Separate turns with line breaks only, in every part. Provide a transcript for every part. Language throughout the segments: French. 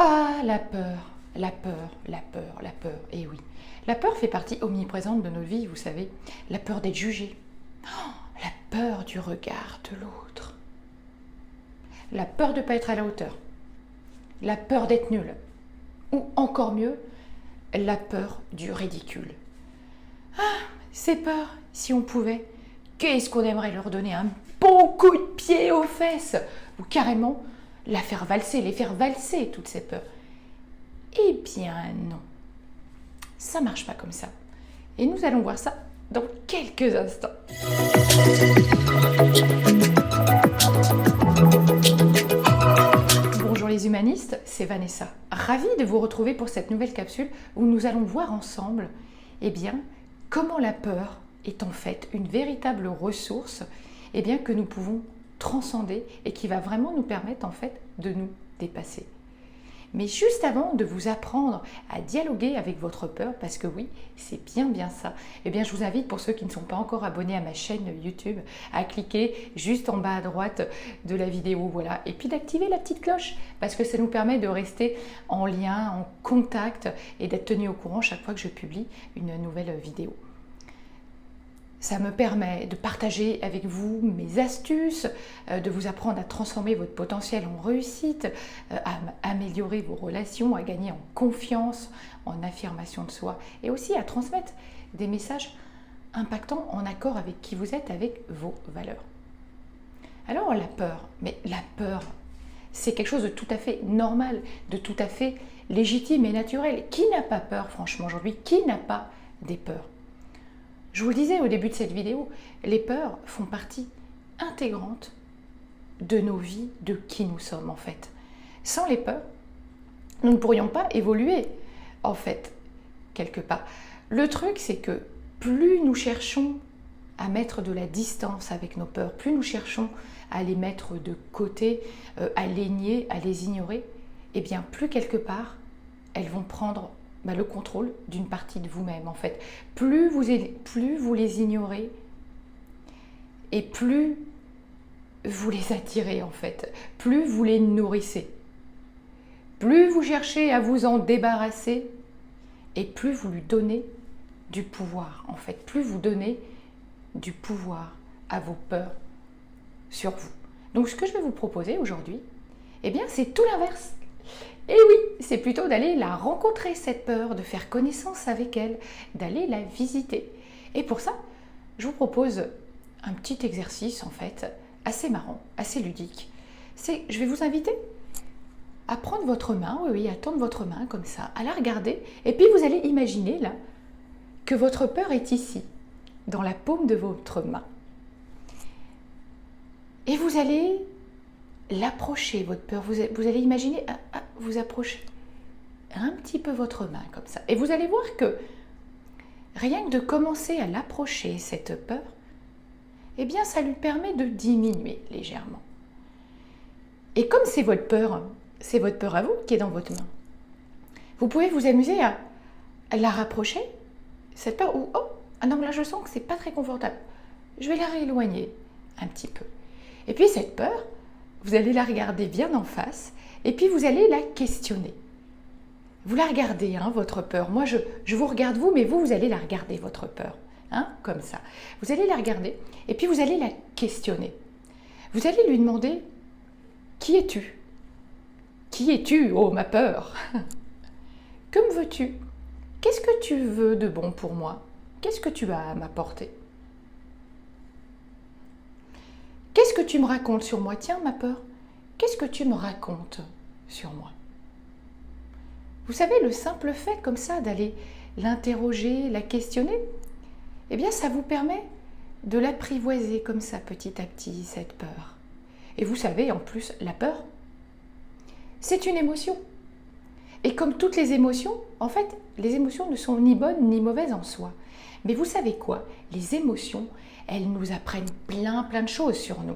Ah, la peur, la peur, la peur, la peur. Et oui, la peur fait partie omniprésente de notre vie, vous savez. La peur d'être jugé, la peur du regard de l'autre, la peur de ne pas être à la hauteur, la peur d'être nul, ou encore mieux, la peur du ridicule. Ah, ces peurs, si on pouvait, qu'est-ce qu'on aimerait leur donner un bon coup de pied aux fesses, ou carrément la faire valser, les faire valser toutes ces peurs. Eh bien non, ça ne marche pas comme ça. Et nous allons voir ça dans quelques instants. Bonjour les humanistes, c'est Vanessa. Ravie de vous retrouver pour cette nouvelle capsule où nous allons voir ensemble comment la peur est en fait une véritable ressource que nous pouvons transcender et qui va vraiment nous permettre en fait de nous dépasser. Mais juste avant de vous apprendre à dialoguer avec votre peur, parce que oui, c'est bien ça, je vous invite, pour ceux qui ne sont pas encore abonnés à ma chaîne YouTube, à cliquer juste en bas à droite de la vidéo, voilà, et puis d'activer la petite cloche, parce que ça nous permet de rester en lien, en contact, et d'être tenu au courant chaque fois que je publie une nouvelle vidéo. Ça me permet de partager avec vous mes astuces, de vous apprendre à transformer votre potentiel en réussite, à améliorer vos relations, à gagner en confiance, en affirmation de soi et aussi à transmettre des messages impactants en accord avec qui vous êtes, avec vos valeurs. Alors la peur, c'est quelque chose de tout à fait normal, de tout à fait légitime et naturel. Qui n'a pas peur franchement aujourd'hui? Qui n'a pas des peurs? Je vous le disais au début de cette vidéo, les peurs font partie intégrante de nos vies, de qui nous sommes en fait. Sans les peurs, nous ne pourrions pas évoluer en fait, quelque part. Le truc, c'est que plus nous cherchons à mettre de la distance avec nos peurs, plus nous cherchons à les mettre de côté, à les nier, à les ignorer, plus quelque part, elles vont prendre le contrôle d'une partie de vous-même en fait. Plus vous les ignorez et plus vous les attirez en fait, plus vous les nourrissez, plus vous cherchez à vous en débarrasser et plus vous lui donnez du pouvoir en fait, plus vous donnez du pouvoir à vos peurs sur vous. Donc ce que je vais vous proposer aujourd'hui, c'est tout l'inverse. Et oui, c'est plutôt d'aller la rencontrer, cette peur, de faire connaissance avec elle, d'aller la visiter. Et pour ça, je vous propose un petit exercice, en fait, assez marrant, assez ludique. Je vais vous inviter à prendre votre main, à tendre votre main comme ça, à la regarder, et puis vous allez imaginer, là, que votre peur est ici, dans la paume de votre main. Et vous allez l'approcher, votre peur, vous allez imaginer, vous approchez un petit peu votre main comme ça. Et vous allez voir que rien que de commencer à l'approcher, cette peur, ça lui permet de diminuer légèrement. Et comme c'est votre peur à vous qui est dans votre main, vous pouvez vous amuser à la rapprocher, cette peur, ou ah non, là je sens que c'est pas très confortable. Je vais la rééloigner un petit peu. Et puis cette peur, vous allez la regarder bien en face et puis vous allez la questionner. Vous la regardez, votre peur. Moi, je vous regarde vous, mais vous allez la regarder, votre peur. Comme ça. Vous allez la regarder et puis vous allez la questionner. Vous allez lui demander, qui es-tu? Qui es-tu, oh ma peur? Que me veux-tu? Qu'est-ce que tu veux de bon pour moi? Qu'est-ce que tu as à m'apporter? Qu'est-ce que tu me racontes sur moi? Tiens, ma peur, qu'est-ce que tu me racontes sur moi? Vous savez, le simple fait comme ça d'aller l'interroger, la questionner, ça vous permet de l'apprivoiser comme ça petit à petit, cette peur. Et vous savez, en plus, la peur, c'est une émotion. Et comme toutes les émotions, en fait, les émotions ne sont ni bonnes ni mauvaises en soi. Mais vous savez quoi? Les émotions, elles nous apprennent plein de choses sur nous.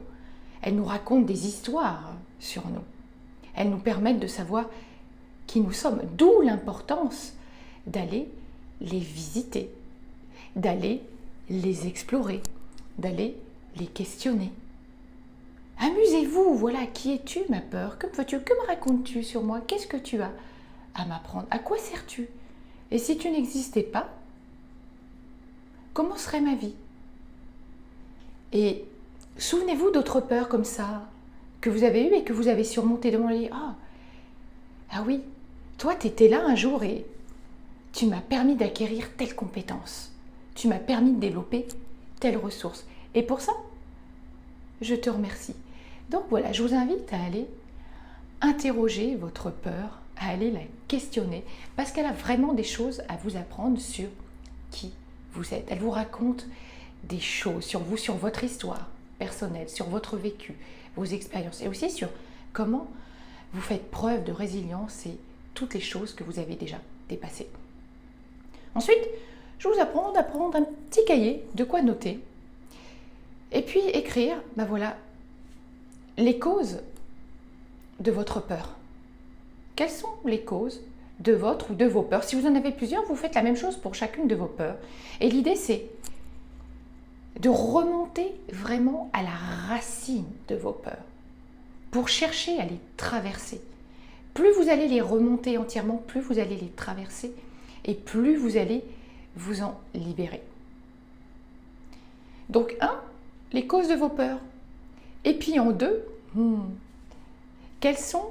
Elles nous racontent des histoires sur nous. Elles nous permettent de savoir qui nous sommes. D'où l'importance d'aller les visiter, d'aller les explorer, d'aller les questionner. Amusez-vous, voilà, qui es-tu ma peur? Que veux-tu? Que me racontes-tu sur moi? Qu'est-ce que tu as à m'apprendre? À quoi sers-tu? Et si tu n'existais pas, comment serait ma vie? Et souvenez-vous d'autres peurs comme ça que vous avez eues et que vous avez surmontées. Demandez, ah oui, toi tu étais là un jour et tu m'as permis d'acquérir telle compétence. Tu m'as permis de développer telle ressource. Et pour ça, je te remercie. Donc voilà, je vous invite à aller interroger votre peur, à aller la questionner, parce qu'elle a vraiment des choses à vous apprendre sur qui vous êtes. Elle vous raconte des choses sur vous, sur votre histoire personnelle, sur votre vécu, vos expériences, et aussi sur comment vous faites preuve de résilience et toutes les choses que vous avez déjà dépassées. Ensuite, je vous apprends à prendre un petit cahier, de quoi noter, et puis écrire, voilà, les causes de votre peur. Quelles sont les causes de votre ou de vos peurs? Si vous en avez plusieurs, vous faites la même chose pour chacune de vos peurs. Et l'idée, c'est de remonter vraiment à la racine de vos peurs pour chercher à les traverser. Plus vous allez les remonter entièrement, plus vous allez les traverser et plus vous allez vous en libérer. Donc, 1, les causes de vos peurs. Et puis en 2, quelles sont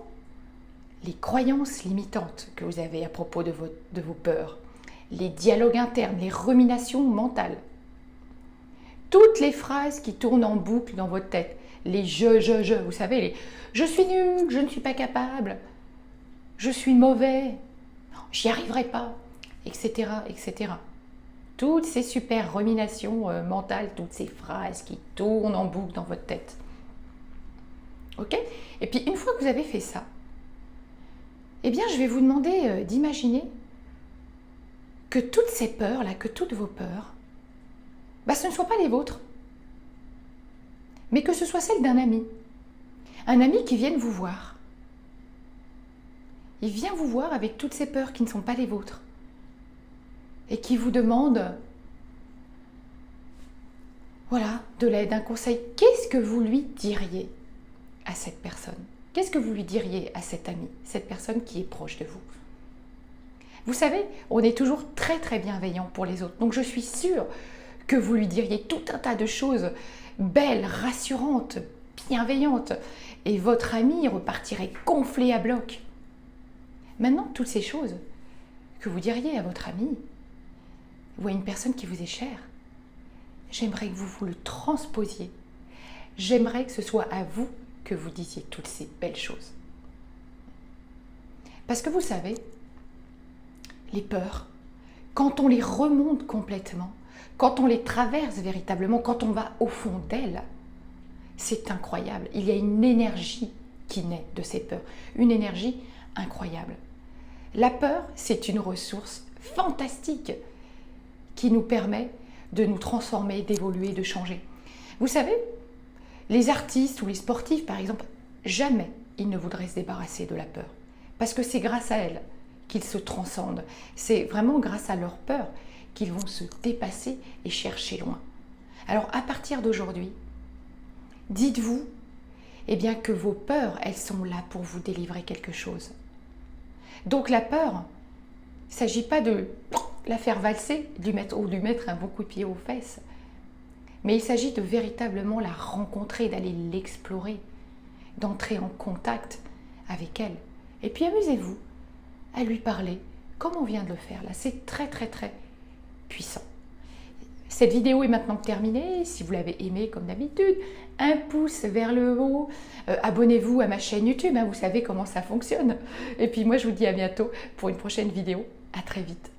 les croyances limitantes que vous avez à propos de vos peurs, les dialogues internes, les ruminations mentales, toutes les phrases qui tournent en boucle dans votre tête, les je, vous savez, les je suis nul, je ne suis pas capable, je suis mauvais, j'y arriverai pas, etc., etc. Toutes ces super ruminations mentales, toutes ces phrases qui tournent en boucle dans votre tête. Ok? Et puis une fois que vous avez fait ça, eh bien je vais vous demander d'imaginer que toutes ces peurs-là, que toutes vos peurs, ce ne soient pas les vôtres, mais que ce soit celles d'un ami. Un ami qui vienne vous voir. Il vient vous voir avec toutes ces peurs qui ne sont pas les vôtres et qui vous demande, voilà, de l'aide, un conseil. Qu'est-ce que vous lui diriez à cette personne? Qu'est-ce que vous lui diriez à cet ami, cette personne qui est proche de vous? Vous savez, on est toujours très très bienveillant pour les autres. Donc je suis sûre que vous lui diriez tout un tas de choses belles, rassurantes, bienveillantes. Et votre ami repartirait gonflé à bloc. Maintenant, toutes ces choses que vous diriez à votre ami ou à une personne qui vous est chère, j'aimerais que vous le transposiez. J'aimerais que ce soit à vous que vous disiez toutes ces belles choses. Parce que vous savez, les peurs, quand on les remonte complètement, quand on les traverse véritablement, quand on va au fond d'elles, c'est incroyable. Il y a une énergie qui naît de ces peurs, une énergie incroyable. La peur, c'est une ressource fantastique qui nous permet de nous transformer, d'évoluer, de changer. Vous savez, les artistes ou les sportifs, par exemple, jamais ils ne voudraient se débarrasser de la peur. Parce que c'est grâce à elle qu'ils se transcendent. C'est vraiment grâce à leur peur qu'ils vont se dépasser et chercher loin. Alors, à partir d'aujourd'hui, dites-vous bien, que vos peurs, elles sont là pour vous délivrer quelque chose. Donc, la peur, il ne s'agit pas de la faire valser de lui mettre un bon coup de pied aux fesses. Mais il s'agit de véritablement la rencontrer, d'aller l'explorer, d'entrer en contact avec elle. Et puis amusez-vous à lui parler, comme on vient de le faire là. C'est très très très puissant. Cette vidéo est maintenant terminée. Si vous l'avez aimée comme d'habitude, un pouce vers le haut. Abonnez-vous à ma chaîne YouTube, vous savez comment ça fonctionne. Et puis moi je vous dis à bientôt pour une prochaine vidéo. À très vite.